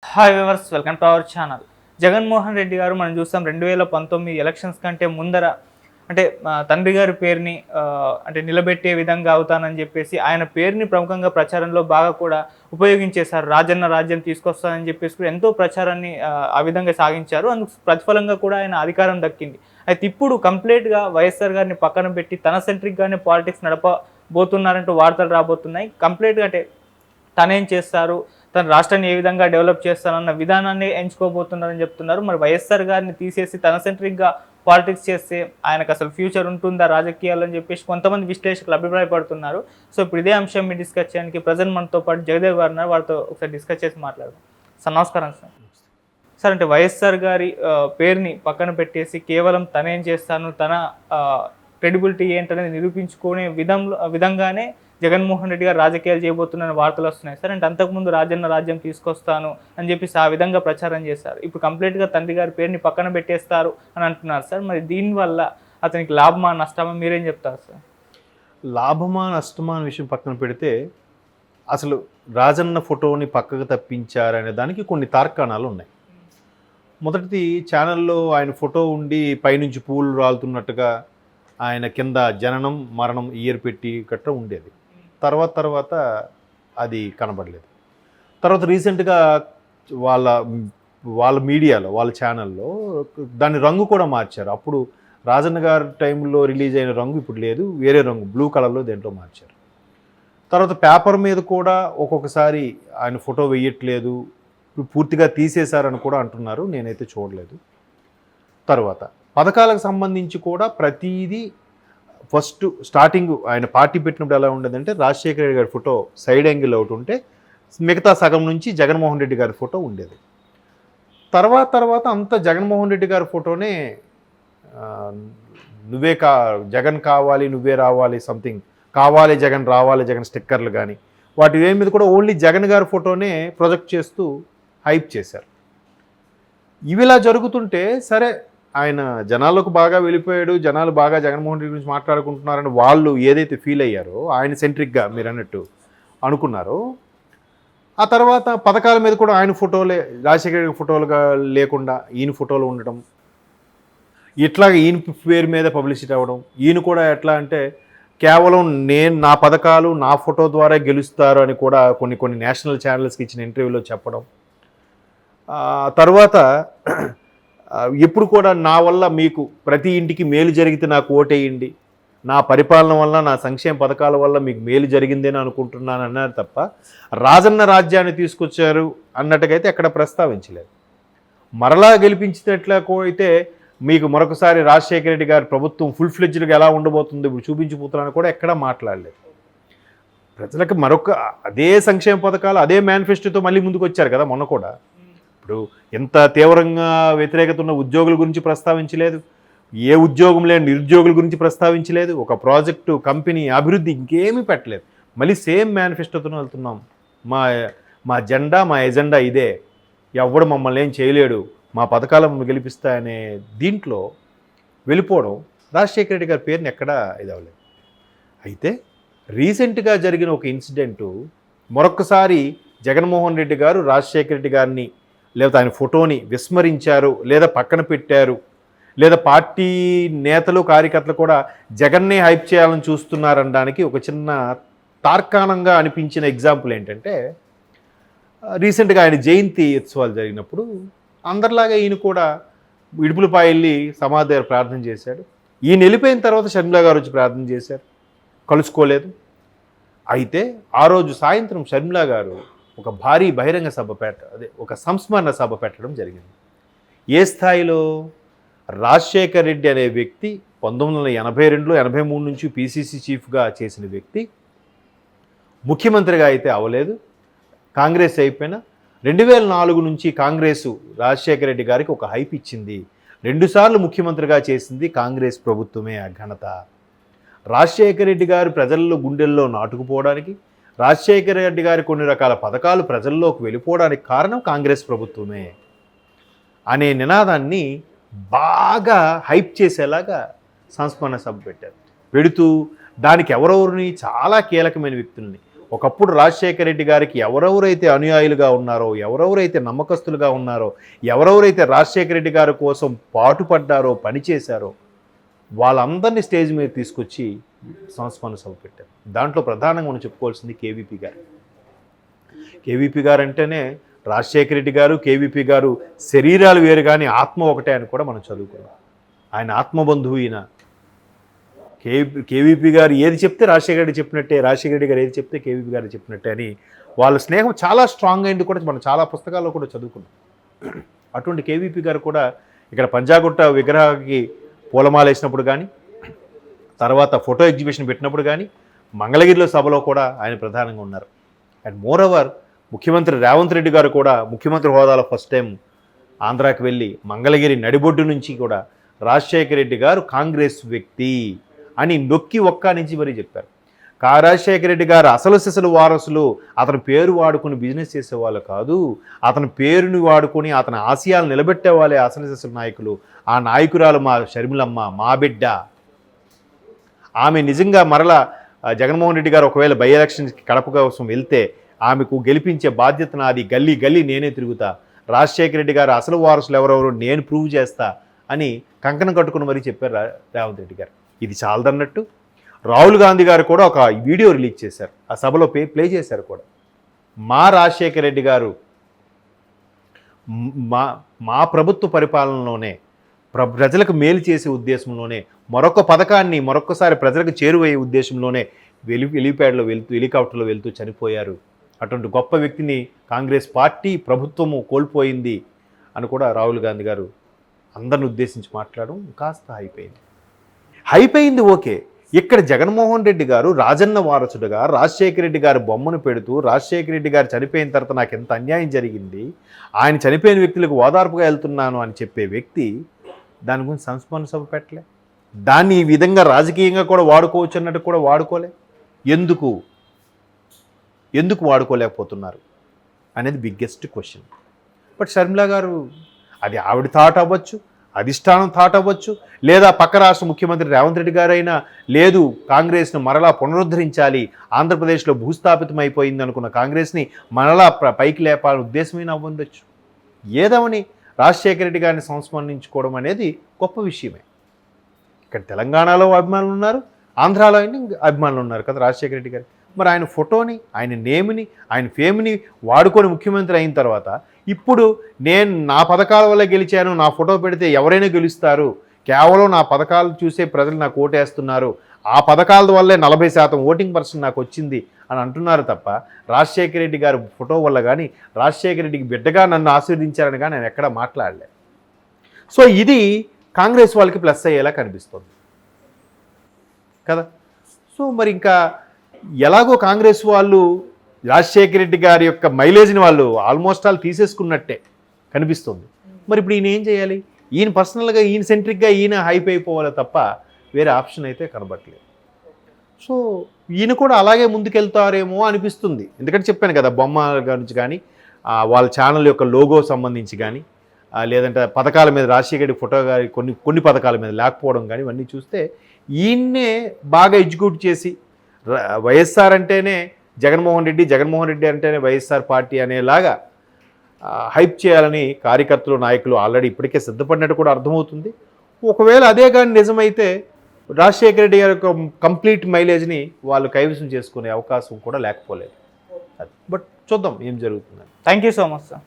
Hi viewers, welcome to our channel. Jaganmohan Reddy గారు మనం చూస్తాం 2019 ఎలక్షన్స్ కంటే ముందర అంటే తండ్రి గారి పేరుని అంటే నిలబెట్టే విధంగా అవుతానని చెప్పేసి ఆయన పేరుని ప్రముఖంగా ప్రచారంలో బాగా కూడా ఉపయోగించేశారు. రాజన్న రాజ్యం తీసుకొస్తానని చెప్పేసి కూడా ఎంతో ప్రచారాన్ని ఆ విధంగా సాగించారు. అందుకు ప్రతిఫలంగా కూడా ఆయన అధికారం దక్కింది. అయితే ఇప్పుడు కంప్లీట్గా వైఎస్ఆర్ గారిని పక్కన పెట్టి తన సెంట్రిక్గానే పాలిటిక్స్ నడపబోతున్నారంటూ వార్తలు రాబోతున్నాయి. కంప్లీట్గా అంటే తనేం చేస్తారు, తన రాష్ట్రాన్ని ఏ విధంగా డెవలప్ చేస్తానన్న విధానాన్ని ఎంచుకోబోతున్నారని చెప్తున్నారు. మరి వైఎస్ఆర్ గారిని తీసేసి తన సెంట్రిక్గా పాలిటిక్స్ చేస్తే ఆయనకు అసలు ఫ్యూచర్ ఉంటుందా రాజకీయాలు అని చెప్పేసి కొంతమంది విశ్లేషకులు అభిప్రాయపడుతున్నారు. సో ఇప్పుడు ఇదే అంశం మీరు డిస్కస్ చేయడానికి ప్రజెంట్ మనతో పాటు జగదేవ్ గారు ఉన్నారు. వారితో ఒకసారి డిస్కస్ చేసి మాట్లాడదాం. సార్ నమస్కారం. సార్ అంటే వైఎస్ఆర్ గారి పేరుని పక్కన పెట్టేసి కేవలం తనేం చేస్తాను, తన క్రెడిబిలిటీ ఏంటనేది నిరూపించుకునే విధంగానే జగన్మోహన్ రెడ్డి గారు రాజకీయాలు చేయబోతున్న వార్తలు వస్తున్నాయి సార్. అంటే అంతకుముందు రాజన్న రాజ్యం తీసుకొస్తాను అని చెప్పేసి ఆ విధంగా ప్రచారం చేశారు. ఇప్పుడు కంప్లీట్గా తండ్రి గారి పేరుని పక్కన పెట్టేస్తారు అని అంటున్నారు సార్. మరి దీనివల్ల అతనికి లాభమా నష్టమా మీరేం చెప్తారు సార్? లాభమా నష్టమా అనే విషయం పక్కన పెడితే అసలు రాజన్న ఫోటోని పక్కకు తప్పించారనే దానికి కొన్ని తార్కాణాలు ఉన్నాయి. మొదటిది, ఛానల్లో ఆయన ఫోటో ఉండి పైనుంచి పూలు రాలుతున్నట్టుగా ఆయన కింద జననం మరణం ఇయర్ పెట్టి గట్రా ఉండేది. తర్వాత అది కనబడలేదు. తర్వాత రీసెంట్గా వాళ్ళ మీడియాలో వాళ్ళ ఛానల్లో దాని రంగు కూడా మార్చారు. అప్పుడు రాజన్న గారి టైంలో రిలీజ్ అయిన రంగు ఇప్పుడు లేదు, వేరే రంగు బ్లూ కలర్లో దేంట్లో మార్చారు. తర్వాత పేపర్ మీద కూడా ఒక్కొక్కసారి ఆయన ఫోటో వేయట్లేదు, పూర్తిగా తీసేశారని కూడా అంటున్నారు. నేనైతే చూడలేదు. తర్వాత పథకాలకు సంబంధించి కూడా ప్రతిదీ ఫస్ట్ స్టార్టింగ్ ఆయన పార్టీ పెట్టినప్పుడు ఎలా ఉండేదంటే రాజశేఖర రెడ్డి గారి ఫోటో సైడ్ యాంగిల్ ఒకటి ఉంటే మిగతా సగం నుంచి జగన్మోహన్ రెడ్డి గారి ఫోటో ఉండేది. తర్వాత అంతా జగన్మోహన్ రెడ్డి గారి ఫోటోనే నువ్వే జగన్ కావాలి నువ్వే రావాలి సంథింగ్ కావాలి జగన్ రావాలి జగన్ స్టిక్కర్లు కానీ వాటి మీద కూడా ఓన్లీ జగన్ గారి ఫోటోనే ప్రొజెక్ట్ చేస్తూ హైప్ చేశారు. ఇవిలా జరుగుతుంటే సరే ఆయన జనాలకు బాగా వెళ్ళిపోయాడు, జనాలు బాగా జగన్మోహన్ రెడ్డి గురించి మాట్లాడుకుంటున్నారని వాళ్ళు ఏదైతే ఫీల్ అయ్యారో ఆయన సెంట్రిక్గా మీరు అన్నట్టు అనుకున్నారో, ఆ తర్వాత పథకాల మీద కూడా ఆయన ఫోటోలే రాజశేఖర రెడ్డి ఫోటోలుగా లేకుండా ఈయన ఫోటోలు ఉండటం, ఇట్లాగ ఈయన పేరు మీద పబ్లిసిటీ అవ్వడం. ఈయన కూడా ఎట్లా అంటే కేవలం నా పథకాలు నా ఫోటో ద్వారా గెలుస్తారు అని కూడా కొన్ని నేషనల్ ఛానల్స్కి ఇచ్చిన ఇంటర్వ్యూలో చెప్పడం. తర్వాత ఎప్పుడు కూడా నా వల్ల మీకు ప్రతి ఇంటికి మేలు జరిగితే నాకు ఓటేయండి, నా పరిపాలన వల్ల నా సంక్షేమ పథకాల వల్ల మీకు మేలు జరిగిందని అనుకుంటున్నాను అన్నారు తప్ప రాజన్న రాజ్యాన్ని తీసుకొచ్చారు అన్నట్టుగైతే ఎక్కడ ప్రస్తావించలేదు. మరలా గెలిపించినట్లయితే అయితే మీకు మరొకసారి రాజశేఖర రెడ్డి గారి ప్రభుత్వం ఫుల్ ఫ్లెడ్జ్డ్గా ఎలా ఉండబోతుంది ఇప్పుడు చూపించిపోతున్నాను కూడా ఎక్కడా మాట్లాడలేదు. ప్రజలకు అదే సంక్షేమ పథకాలు అదే మేనిఫెస్టోతో మళ్ళీ ముందుకు వచ్చారు కదా. మొన్న కూడా ఇప్పుడు ఎంత తీవ్రంగా వ్యతిరేకత ఉన్న ఉద్యోగుల గురించి ప్రస్తావించలేదు, ఏ ఉద్యోగం లేని నిరుద్యోగుల గురించి ప్రస్తావించలేదు, ఒక ప్రాజెక్టు కంపెనీ అభివృద్ధి ఇంకేమీ పెట్టలేదు. మళ్ళీ సేమ్ మేనిఫెస్టోతో వెళ్తున్నాం. మా జెండా మా ఎజెండా ఇదే, ఎవడు మమ్మల్ని ఏం చేయలేడు, మా పథకాలు మమ్మల్ని గెలిపిస్తాయనే దీంట్లో వెళ్ళిపోవడం రాజశేఖర రెడ్డి గారి పేరుని ఎక్కడా ఇది అవ్వలేదు. అయితే రీసెంట్గా జరిగిన ఒక ఇన్సిడెంటు మరొకసారి జగన్మోహన్ రెడ్డి గారు రాజశేఖర రెడ్డి గారిని లేదా ఆయన ఫోటోని విస్మరించారు, లేదా పక్కన పెట్టారు, లేదా పార్టీ నేతలు కార్యకర్తలు కూడా జగన్నే హైప్ చేయాలని చూస్తున్నారనడానికి ఒక చిన్న తార్కాణంగా అనిపించిన ఎగ్జాంపుల్ ఏంటంటే రీసెంట్గా ఆయన జయంతి ఉత్సవాలు జరిగినప్పుడు అందరిలాగా ఈయన కూడా ఇడుపులపై వెళ్ళి సమాధి దగ్గర ప్రార్థన చేశాడు. ఈయన వెళ్ళిపోయిన తర్వాత షర్మిల గారు వచ్చి ప్రార్థన చేశారు, కలుసుకోలేదు. అయితే ఆ రోజు సాయంత్రం షర్మిల గారు ఒక భారీ బహిరంగ సభ ఒక సంస్మరణ సభ పెట్టడం జరిగింది. ఏ స్థాయిలో? రాజశేఖర్ రెడ్డి అనే వ్యక్తి 1982, 83 నుంచి పీసీసీ చీఫ్గా చేసిన వ్యక్తి ముఖ్యమంత్రిగా అయితే అవ్వలేదు, కాంగ్రెస్ అయిపోయినా 2004 నుంచి కాంగ్రెసు రాజశేఖర రెడ్డి గారికి ఒక హైప్ ఇచ్చింది. 2 సార్లు ముఖ్యమంత్రిగా చేసింది కాంగ్రెస్ ప్రభుత్వమే. ఆ ఘనత రాజశేఖర రెడ్డి గారు ప్రజల్లో గుండెల్లో నాటుకుపోవడానికి, రాజశేఖర రెడ్డి గారి కొన్ని రకాల పథకాలు ప్రజల్లోకి వెళ్ళిపోవడానికి కారణం కాంగ్రెస్ ప్రభుత్వమే అనే నినాదాన్ని బాగా హైప్ చేసేలాగా సంస్మరణ సభ పెడుతూ దానికి ఎవరెవరిని చాలా కీలకమైన వ్యక్తుల్ని ఒకప్పుడు రాజశేఖర రెడ్డి గారికి ఎవరెవరైతే అనుయాయులుగా ఉన్నారో, ఎవరెవరైతే నమ్మకస్తులుగా ఉన్నారో, ఎవరెవరైతే రాజశేఖర రెడ్డి గారి కోసం పాటుపడ్డారో, పనిచేశారో వాళ్ళందరినీ స్టేజ్ మీద తీసుకొచ్చి సంస్మరణ సభ పెట్టారు. దాంట్లో ప్రధానంగా మనం చెప్పుకోవాల్సింది కేవీపీ గారు. కేవీపీ గారు అంటేనే రాజశేఖర రెడ్డి గారు, కేవీపీ గారు శరీరాలు వేరు కానీ ఆత్మ ఒకటే అని కూడా మనం చదువుకున్నాం. ఆయన ఆత్మబంధువు ఈయన. కేవీపీ గారు ఏది చెప్తే రాజశేఖర రెడ్డి చెప్పినట్టే, రాజశేఖర రెడ్డి గారు ఏది చెప్తే కేవీపీ గారు చెప్పినట్టే అని వాళ్ళ స్నేహం చాలా స్ట్రాంగ్ అయింది కూడా మనం చాలా పుస్తకాల్లో కూడా చదువుకున్నాం. అటువంటి కేవీపీ గారు కూడా ఇక్కడ పంజాగుట్ట విగ్రహానికి పూలమాల వేసినప్పుడు కానీ, తర్వాత ఫోటో ఎగ్జిబిషన్ పెట్టినప్పుడు కానీ, మంగళగిరిలో సభలో కూడా ఆయన ప్రధానంగా ఉన్నారు. అండ్ మోర్ ఓవర్ ముఖ్యమంత్రి రేవంత్ రెడ్డి గారు కూడా ముఖ్యమంత్రి హోదాలో ఫస్ట్ టైం ఆంధ్రాకి వెళ్ళి మంగళగిరి నడిబొడ్డు నుంచి కూడా రాజశేఖర రెడ్డి గారు కాంగ్రెస్ వ్యక్తి అని నొక్కి ఒక్క నుంచి మరీ చెప్పారు. రాజశేఖర రెడ్డి గారు అసలు సిసలు వారసులు అతని పేరు వాడుకుని బిజినెస్ చేసేవాళ్ళు కాదు, అతని పేరుని వాడుకొని అతని ఆశయాలు నిలబెట్టే వాళ్ళే అసలు సిసలు నాయకులు. ఆ నాయకురాలు మా షర్మిలమ్మ, మా బిడ్డ. ఆమె నిజంగా మరలా జగన్మోహన్ రెడ్డి గారు ఒకవేళ బై ఎలక్షన్స్కి కడప కోసం వెళ్తే ఆమెకు గెలిపించే బాధ్యత నాది, గల్లీ గల్లీ నేనే తిరుగుతా, రాజశేఖర రెడ్డి గారు అసలు వారసులు ఎవరెవరు నేను ప్రూవ్ చేస్తా అని కంకణం కట్టుకుని మరీ చెప్పారు రేవంత్ రెడ్డి గారు. ఇది చాలదన్నట్టు రాహుల్ గాంధీ గారు కూడా ఒక వీడియో రిలీజ్ చేశారు, ఆ సభలో ప్లే చేశారు కూడా. మా రాజశేఖర రెడ్డి గారు మా ప్రభుత్వ పరిపాలనలోనే ప్రజలకు మేలు చేసే ఉద్దేశంలోనే మరొక పథకాన్ని మరొకసారి ప్రజలకు చేరువయ్యే ఉద్దేశంలోనే హెలిప్యాడ్లో వెళ్తూ హెలికాప్టర్లో వెళ్తూ చనిపోయారు. అటువంటి గొప్ప వ్యక్తిని కాంగ్రెస్ పార్టీ ప్రభుత్వము కోల్పోయింది అని కూడా రాహుల్ గాంధీ గారు అందరిని ఉద్దేశించి మాట్లాడడం కాస్త హైపోయింది. ఓకే, ఇక్కడ జగన్మోహన్ రెడ్డి గారు రాజన్న వారసుడుగా రాజశేఖర రెడ్డి గారి బొమ్మను పెడుతూ రాజశేఖర రెడ్డి గారు చనిపోయిన తర్వాత నాకు ఎంత అన్యాయం జరిగింది, ఆయన చనిపోయిన వ్యక్తులకు ఓదార్పుగా వెళ్తున్నాను అని చెప్పే వ్యక్తి దాని గురించి సంస్మరణ సభ పెట్టలే. దాన్ని ఈ విధంగా రాజకీయంగా కూడా వాడుకోవచ్చు అన్నట్టు కూడా వాడుకోలే. ఎందుకు వాడుకోలేకపోతున్నారు అనేది బిగ్గెస్ట్ క్వశ్చన్. బట్ షర్మిల గారు అది ఆవిడ థాట్ అవ్వచ్చు, అధిష్టానం థాట్ అవ్వచ్చు, లేదా పక్క రాష్ట్ర ముఖ్యమంత్రి రేవంత్ రెడ్డి గారైనా లేదు కాంగ్రెస్ను మరలా పునరుద్ధరించాలి, ఆంధ్రప్రదేశ్లో భూస్థాపితం అయిపోయింది అనుకున్న కాంగ్రెస్ని మరలా పైకి లేపాలని ఉద్దేశమైనా అవ్వచ్చు. ఏదవని రాజశేఖర రెడ్డి గారిని సంస్మరించుకోవడం అనేది గొప్ప విషయమే. ఇక్కడ తెలంగాణలో అభిమానులు ఉన్నారు, ఆంధ్రాలో అభిమానులు ఉన్నారు కదా రాజశేఖర రెడ్డి గారు. మరి ఆయన ఫోటోని, ఆయన నేమ్ని, ఆయన ఫేమ్ని వాడుకొని ముఖ్యమంత్రి అయిన తర్వాత ఇప్పుడు నేను నా పథకాల వల్ల గెలిచాను, నా ఫోటో పెడితే ఎవరైనా గెలుస్తారు, కేవలం నా పథకాలు చూసే ప్రజలు నాకు ఓటేస్తున్నారు, ఆ పథకాల వల్లే 40% ఓటింగ్ పర్సెంట్ నాకు వచ్చింది అని అంటున్నారు తప్ప రాజశేఖర రెడ్డి గారి ఫోటో వల్ల కానీ రాజశేఖర రెడ్డికి బిడ్డగా నన్ను ఆశీర్వదించారని కానీ నేను ఎక్కడా మాట్లాడలేదు. సో ఇది కాంగ్రెస్ వాళ్ళకి ప్లస్ అయ్యేలా కనిపిస్తుంది కదా. సో మరి ఇంకా ఎలాగో కాంగ్రెస్ వాళ్ళు రాజశేఖర రెడ్డి గారి యొక్క మైలేజ్ని వాళ్ళు ఆల్మోస్ట్ ఆల్ తీసేసుకున్నట్టే కనిపిస్తుంది. మరి ఇప్పుడు ఈయన ఏం చేయాలి? ఈయన పర్సనల్గా ఈయన సెంట్రిక్గా ఈయన హైప్ అయిపోవాలి తప్ప వేరే ఆప్షన్ అయితే కనబట్టలేదు. సో ఈయన కూడా అలాగే ముందుకెళ్తారేమో అనిపిస్తుంది. ఎందుకంటే చెప్పాను కదా, బొమ్మ గురించి కానీ వాళ్ళ ఛానల్ యొక్క లోగో సంబంధించి కానీ లేదంటే పథకాల మీద రాజశేఖర ఫోటో కానీ కొన్ని పథకాల మీద లేకపోవడం కానీ ఇవన్నీ చూస్తే ఈయన్నే బాగా ఎగ్జిక్యూట్ చేసి వైఎస్ఆర్ అంటేనే జగన్మోహన్ రెడ్డి అంటేనే వైఎస్ఆర్ పార్టీ అనేలాగా హైప్ చేయాలని కార్యకర్తలు నాయకులు ఆల్రెడీ ఇప్పటికే సిద్ధపడినట్టు కూడా అర్థమవుతుంది. ఒకవేళ అదే కానీ నిజమైతే రాజశేఖర రెడ్డి గారి యొక్క కంప్లీట్ మైలేజ్ని వాళ్ళు కైవసం చేసుకునే అవకాశం కూడా లేకపోలేదు. బట్ చూద్దాం ఏం జరుగుతుంది. Thank you so much sir.